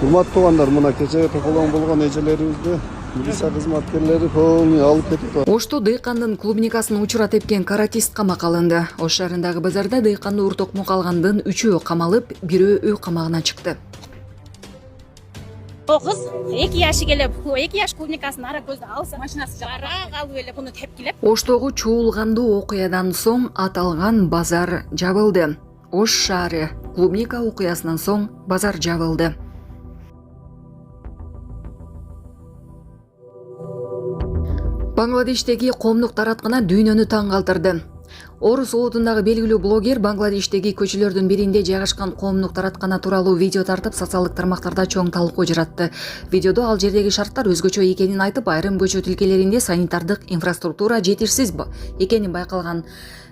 Урматтуу туугандар, мына кечээ токолоң болгон эжелерибизди милиция кызматкерлери полный алып кетип. Ошто дыйкандын клубникасын учура тепкен каратист камакка алынды. Ош шаарындагы базарда дыйканды уртокмо калгандын 3-өө камалып, 1-өө үй камагына чыкты. O kız 2 yaşı gelip 2 yaş klubnikasını ara gözde alsa машинасы жара калып эле буну тепкилеп. Оштогу чуулгандуу окуядан соң аталган базар жабылды. Ош шаары клубника окуясынан соң базар жабылды. Бангладештеги коомдук тараткана дүйнөнү таң калтырды. Орус улутундагы белгилүү блогер Бангладештеги көчөлөрдүн биринде жайгашкан коомдук тараткана тууралуу видео тартып, социалдык тармактарда чоң талкуу жаратты. Видеодо ал жердеги шарттар өзгөчө экенин айтып, айрым көчө тилкелеринде санитардык инфраструктура жетишсиз экени байкалган.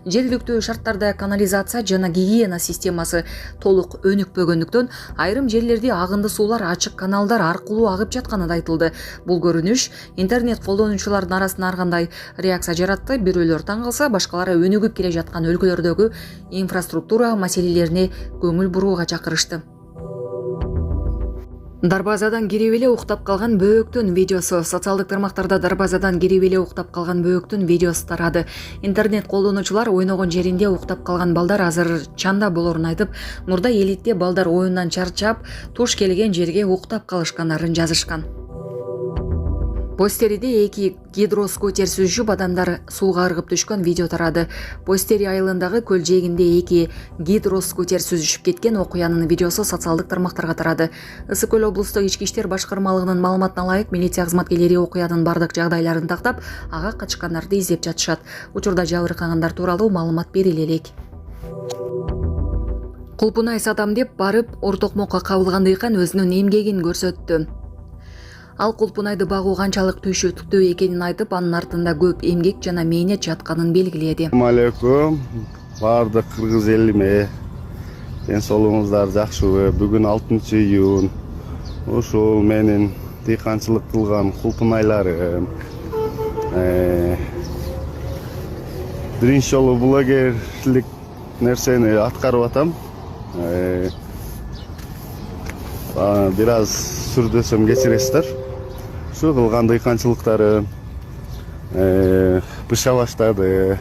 Жергиликтүү шарттарда канализация жана гигиена системасы толук өнүкпөгөндүктөн айрым жерлерде агынды суулар ачык каналдар аркылуу агып жатканы да айтылды. Бул көрүнүш интернет колдонуучулардын арасында ар кандай реакция жаратты. Бирөөлөр таң калса, башкалары өнүгүп келе жаткан өлкөлөрдөгү инфраструктура маселелерине көңүл бурууга чакырышты. Дарбазадан кирип эле уктап калган бөөктүн видеосу. Социалдык тармактарда дарбазадан кирип эле уктап калган бөөктүн видеосу тарады. Интернет колдонуучулар ойногон жеринде уктап калган балдар азыр чанда болорун айтып, мурда элитте балдар оюндан чарчап, туш келген жерге уктап калышкандарын жазышкан. Постериде 2 гидроскутер сүзүп адамдар сууга ыргып түшкөн видео тарады. Постери айылындагы көл жээгинде 2 гидроскутер сүзүшүп кеткен окуянын видеосу социалдык тармактарга тарады. Ысык көл облустук ички иштер башкармалыгынын маалыматына ылайык, милиция кызматкерлери окуянын бардык жагдайларын тактап, ага качкандарды издеп жатышат. Учурда жабыркагандар тууралуу маалымат бериле элек. Кулпунай сатам деп барып, ортокмокко кабылган дыйкан өзүнүн эмгегин көрсөттү. Ал кулпунайды багуу канчалык түйшүктүү экенин айтып, анын артында көп эмгек жана мээнет жатканын белгиледи. Assalomu alaykum. Бардык кыргыз элиме. Ден соолугуңуздар жакшыбы? Бүгүн 6-iyun. Ошол менин дыйканчылык кылган кулпунайларым. Биринчи жолу блогерлик нерсени аткарып атам. Бир аз сүрдөсөм кечиресиздер. Şu kılgan dıykançılıkları bışa başladı.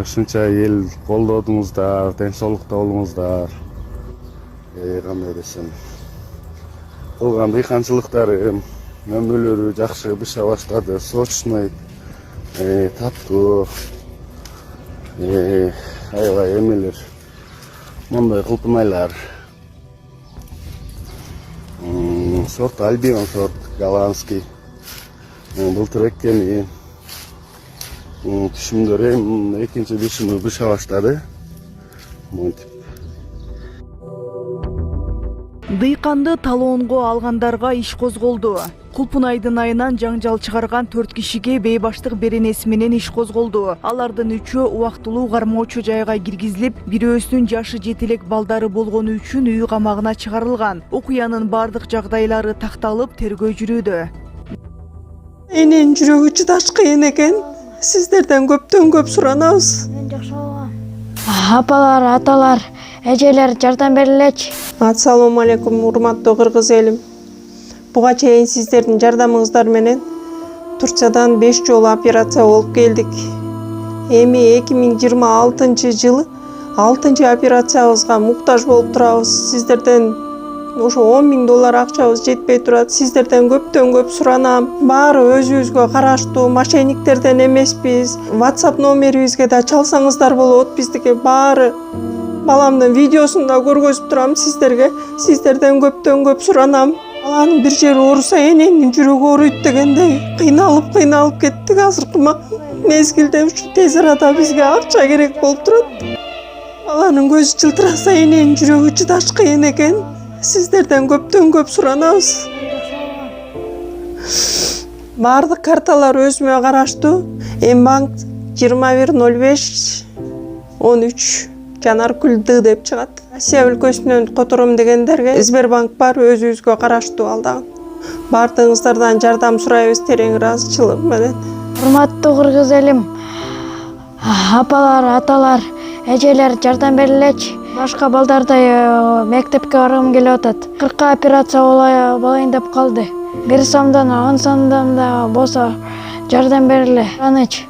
Şunça el kolladığınızda, densolukta olunuzda. Qanday desem. Kılgan dıykançılıkları ömürleri жақсы bışa başladı. Soçnoy, tatlı. Aybay emeler. Monday kılpınaylar. Сорт альбион, сорт голландский. Былтыр эккен түшүмдөр экинчи бешими быша баштады. Монтип. Дыйканды талоонго алгандарга иш козголду. Кулпунайдын айынан жаңжал чыгарган 4 кишиге бейбаштык беренеси менен иш козголду. Алардын 3-өө убактылуу кармоочу жайга киргизилип, бирөөсүнүн жашы жетелек балдары болгону үчүн үй камагына чыгарылган. Окуянын бардык жагдайлары такталып, тергөө жүрүүдө. Энен жүрөгү чыдаш кыйын экен. Сиздерден көптөн көп суранабыз. Апалар, аталар, эжелер жардам берилечи. Ассалому алейкум, урматтуу кыргыз элим. Буга чейин сиздердин жардамыңыздар менен Турциядан 5 жолу операция болуп келдик. Эми 2026-жылы 6-чы операциябызга муктаж болуп турабыз. Сиздерден ошо $10,000 акчабыз жетпей турат. Сиздерден көптөн көп суранам. Баары өзүбүзгө караштуу, мошенниктерден эмеспиз. WhatsApp номерибизге да чалсаңыздар болот. Биздики баары баламдын видеосун да көргөзүп турам сиздерге. Сиздерден көптөн көп суранам. Баланын бир жери ооруса эненин жүрөгү ооруйт дегендей кыйналып кеттик. Азыркы мезгилде ушу тез арада бизге акча керек болуп турат. Баланын көзү жылтыраса эненин жүрөгү чыдаш кыйын экен. Сиздерден көптөн көп суранабыз. Бардык карталар өзүмө караштуу. Мбанк 210513 Жанаркүл Д деп чыгат. Россия өлкөсүнөн котором дегендерге Сбербанк бар, өзүбүзгө караштуу алдагы. Бардыгыңыздардан жардам сурайбыз терең ыраазычылык менен. Урматтуу кыргыз элим, апалар, аталар, эжелер жардам берилечи. Башка балдардай мектепке баргым келип атат. 40 операция болайын деп калды. 1 сомдон 10 сомдон да болсо жардам бергиле. Аныч.